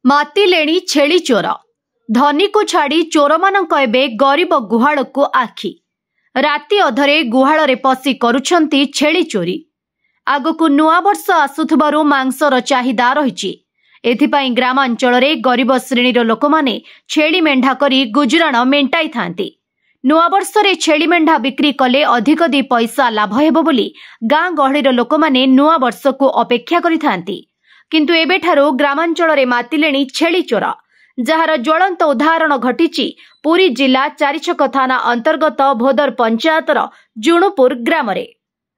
ମାତିଲେଣି ଛେଳି ଚୋର। ଧନୀକୁ ଛାଡ଼ି ଚୋରମାନଙ୍କ ଏବେ ଗରିବ ଗୁହାଳକୁ ଆଖି। ରାତି ଅଧରେ ଗୁହାଳରେ ପଶି କରୁଛନ୍ତି ଛେଳି ଚୋରି। ଆଗକୁ ନୂଆବର୍ଷ ଆସୁଥିବାରୁ ମାଂସର ଚାହିଦା ରହିଛି। ଏଥିପାଇଁ ଗ୍ରାମାଞ୍ଚଳରେ ଗରିବ ଶ୍ରେଣୀର ଲୋକମାନେ ଛେଳି ମେଣ୍ଢା କରି ଗୁଜୁରାଣ ମେଣ୍ଟାଇଥାନ୍ତି। ନୂଆବର୍ଷରେ ଛେଳି ମେଣ୍ଢା ବିକ୍ରି କଲେ ଅଧିକ ଦି ପଇସା ଲାଭ ହେବ ବୋଲି ଗାଁ ଗହଳିର ଲୋକମାନେ ନୂଆବର୍ଷକୁ ଅପେକ୍ଷା କରିଥାନ୍ତି। କିନ୍ତୁ ଏବେଠାରୁ ଗ୍ରାମାଞ୍ଚଳରେ ମାତିଲେଣି ଛେଳି ଚୋର, ଯାହାର ଜ୍ୱଳନ୍ତ ଉଦାହରଣ ଘଟିଛି ପୁରୀ ଜିଲ୍ଲା ଚାରିଛକ ଥାନା ଅନ୍ତର୍ଗତ ଭୋଦର ପଞ୍ଚାୟତର ଜୁଣୁପୁର ଗ୍ରାମରେ।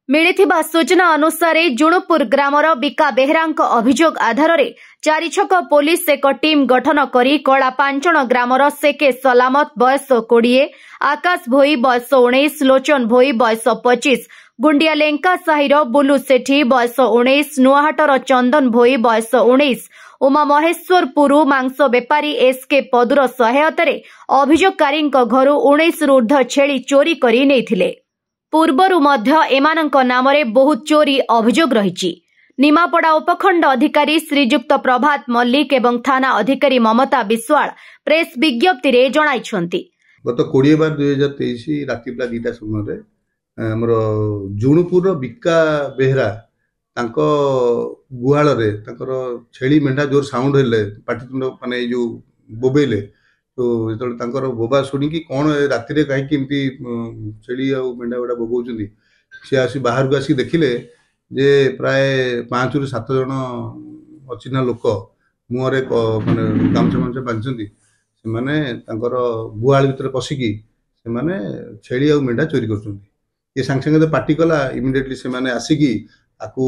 ମିଳିଥିବା ସୂଚନା ଅନୁସାରେ ଜୁଣୁପୁର ଗ୍ରାମର ବିକା ବେହେରାଙ୍କ ଅଭିଯୋଗ ଆଧାରରେ ଚାରିଛକ ପୋଲିସ ଏକ ଟିମ୍ ଗଠନ କରି କଳା ପାଞ୍ଚଣ ଗ୍ରାମର ସେକେ ସଲାମତ ବୟସ 20, ଆକାଶ ଭୋଇ ବୟସ 19, ଲୋଚନ ଭୋଇ ବୟସ 25, ଗୁଣ୍ଡିଆ ଲେଙ୍କା ସାହିର ବୁଲୁ ସେଠୀ ବୟସ 19, ନୂଆହାଟର ଚନ୍ଦନ ଭୋଇ ବୟସ 19, ଉମା ମହେଶ୍ୱରପୁର ମାଂସ ବେପାରୀ ଏସ୍କେ ପଦୁର ସହାୟତାରେ ଅଭିଯୋଗକାରୀଙ୍କ ଘରୁ 19ରୁ ଉର୍ଦ୍ଧ୍ୱ ଛେଳି ଚୋରି କରି ନେଇଥିଲେ। ପୂର୍ବରୁ ମଧ୍ୟ ଏମାନଙ୍କ ନାମରେ ବହୁତ ଚୋରି ଅଭିଯୋଗ ରହିଛି। ନିମାପଡ଼ା ଉପଖଣ୍ଡ ଅଧିକାରୀ ଶ୍ରୀଯୁକ୍ତ ପ୍ରଭାତ ମଲ୍ଲିକ ଏବଂ ଥାନା ଅଧିକାରୀ ମମତା ବିଶ୍ୱାଳ ପ୍ରେସ୍ ବିଜ୍ଞପ୍ତିରେ ଜଣାଇଛନ୍ତି। ଗତ 20/12/2023 ରାତି ପ୍ରାୟ 2ଟା ସମୟରେ ଆମର ଜୁଣୁପୁର ବିକା ବେହେରା ତାଙ୍କ ଗୁହାଳରେ ତାଙ୍କର ଛେଳି ମେଣ୍ଢା ଜୋର ସାଉଣ୍ଡ ହେଲେ, ପାଟିତୁଣ୍ଡ ମାନେ ଏଇ ଯୋଉ ବୋବେଇଲେ, ତ ଯେତେବେଳେ ତାଙ୍କର ବୋବା ଶୁଣିକି କ'ଣ ରାତିରେ କାହିଁକି ଏମିତି ଛେଳି ଆଉ ମେଣ୍ଢା ଗୁଡ଼ା ବୋବଉଛନ୍ତି, ସେ ଆସି ବାହାରକୁ ଆସିକି ଦେଖିଲେ ଯେ ପ୍ରାୟ 5ରୁ 7 ଜଣ ଅଚିହ୍ନା ଲୋକ ମୁହଁରେ ମାନେ ଗାମୁଛା ବାନ୍ଧିଛନ୍ତି। ସେମାନେ ତାଙ୍କର ଗୁହାଳ ଭିତରେ ପଶିକି ସେମାନେ ଛେଳି ଆଉ ମେଣ୍ଢା ଚୋରି କରୁଛନ୍ତି। ଏ ସାଙ୍ଗେ ସାଙ୍ଗେ ପାଟି କଲା, ଇମିଡିଏଟଲି ସେମାନେ ଆସିକି ଆକୁ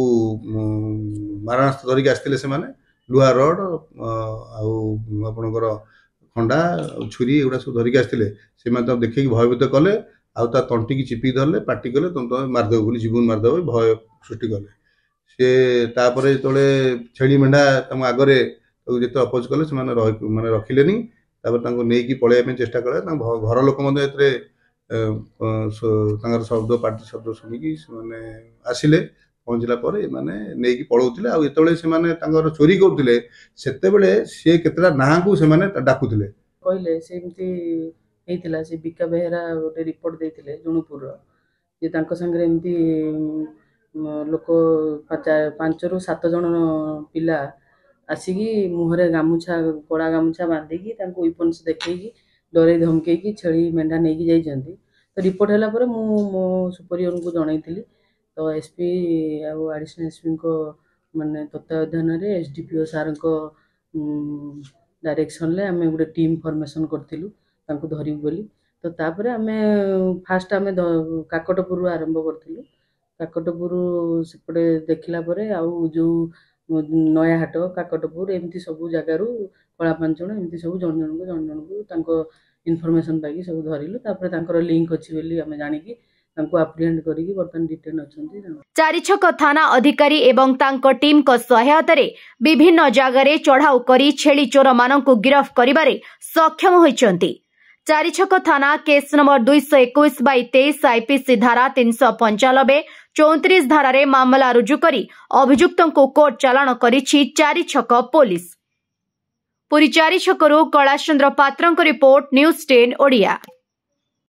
ମାରଣାସ୍ତ୍ର ଧରିକି ଆସିଥିଲେ। ସେମାନେ ଲୁହା ରଡ୍ ଆଉ ଆପଣଙ୍କର ଖଣ୍ଡା ଛୁରୀ ଏଗୁଡ଼ା ସବୁ ଧରିକି ଆସିଥିଲେ। ସେମାନେ ତାକୁ ଦେଖିକି ଭୟଭୀତ କଲେ, ଆଉ ତା ତଣ୍ଟିକି ଚିପିକି ଧରିଲେ, ପାଟି କଲେ ତମେ ମାରିଦେବ ବୋଲି, ଜୀବନ ମାରିଦେବ ଭୟ ସୃଷ୍ଟି କଲେ। ସେ ତାପରେ ଯେତେବେଳେ ଛେଳି ମେଣ୍ଢା ତାଙ୍କ ଆଗରେ ତାକୁ ଯେତେ ଅପୋଜ କଲେ, ସେମାନେ ମାନେ ରଖିଲେନି। ତାପରେ ତାଙ୍କୁ ନେଇକି ପଳେଇବା ପାଇଁ ଚେଷ୍ଟା କଲେ। ତାଙ୍କ ଘର ଲୋକ ମଧ୍ୟ ଏଥିରେ ତାଙ୍କର ପାଟି ଶବ୍ଦ ଶୁଣିକି ସେମାନେ ଆସିଲେ। ପହଞ୍ଚିଲା ପରେ ଏମାନେ ନେଇକି ପଳାଉଥିଲେ। ଆଉ ଯେତେବେଳେ ସେମାନେ ତାଙ୍କର ଚୋରି କରୁଥିଲେ, ସେତେବେଳେ ସେ କେତେଟା ନାଁକୁ ସେମାନେ ଡାକୁଥିଲେ। କହିଲେ ସେମିତି ହେଇଥିଲା। ସେ ବିକା ବେହେରା ଗୋଟେ ରିପୋର୍ଟ ଦେଇଥିଲେ ଜୁଣୁପୁରର, ଯେ ତାଙ୍କ ସାଙ୍ଗରେ ଏମିତି ଲୋକ 5ରୁ 7 ଜଣ ପିଲା ଆସିକି ମୁହଁରେ ଗାମୁଛା, କଳା ଗାମୁଛା ବାନ୍ଧିକି ତାଙ୍କୁ ୱିପନ୍ସ ଦେଖେଇକି ଡରେଇ ଧମକେଇକି ଛେଳି ମେଣ୍ଢା ନେଇକି ଯାଇଛନ୍ତି। ତ ରିପୋର୍ଟ ହେଲା ପରେ ମୁଁ ମୋ ସୁପରିୟରଙ୍କୁ ଜଣାଇଥିଲି। ତ ଏସ୍ପି ଆଉ ଆଡ଼ିସନାଲ୍ ଏସ୍ପିଙ୍କ ମାନେ ତତ୍ତ୍ୱାବଧାନରେ SDPO ସାର୍ଙ୍କ ଡାଇରେକ୍ସନରେ ଆମେ ଗୋଟେ ଟିମ୍ ଫର୍ମେସନ୍ କରିଥିଲୁ ତାଙ୍କୁ ଧରିବୁ ବୋଲି। ତ ତାପରେ ଆମେ ଫାଷ୍ଟ କାକଟପୁରରୁ ଆରମ୍ଭ କରିଥିଲୁ। କାକଟପୁର ସେପଟେ ଦେଖିଲା ପରେ ଆଉ ଯେଉଁ ନୟାହାଟ, କାକଟପୁର ଏମିତି ସବୁ ଜାଗାରୁ କଳା ପାଞ୍ଚଣ ଏମିତି ସବୁ ଜଣ ଜଣଙ୍କୁ ତାଙ୍କ ଇନଫର୍ମେସନ୍ ପାଇକି ସବୁ ଧରିଲୁ। ତାପରେ ତାଙ୍କର ଲିଙ୍କ ଅଛି ବୋଲି ଆମେ ଜାଣିକି ତାଙ୍କୁ ଆପ୍ରିହେଣ୍ଡ କରିକି ବର୍ତ୍ତମାନ ଡିଟେନ୍ ଅଛନ୍ତି। ଚାରିଛକ ଥାନା ଅଧିକାରୀ ଏବଂ ତାଙ୍କ ଟିମ୍ଙ୍କ ସହାୟତାରେ ବିଭିନ୍ନ ଜାଗାରେ ଚଢ଼ାଉ କରି ଛେଳି ଚୋରମାନଙ୍କୁ ଗିରଫ କରିବାରେ ସକ୍ଷମ ହୋଇଛନ୍ତି। ଚାରିଛକ ଥାନା କେସ୍ ନମ୍ବର 221/23 IPC ଧାରା 395, 34 ଧାରାରେ ମାମଲା ରୁଜୁ କରି ଅଭିଯୁକ୍ତଙ୍କୁ କୋର୍ଟ ଚାଲାଣ କରିଛି ଚାରିଛକ ପୋଲିସ। ପୁରୀ ଚାରିଛକରୁ କୈଳାସ ଚନ୍ଦ୍ର ପାତ୍ରଙ୍କ ରିପୋର୍ଟ, ନ୍ୟୁଜ୍ 10 ଓଡ଼ିଆ।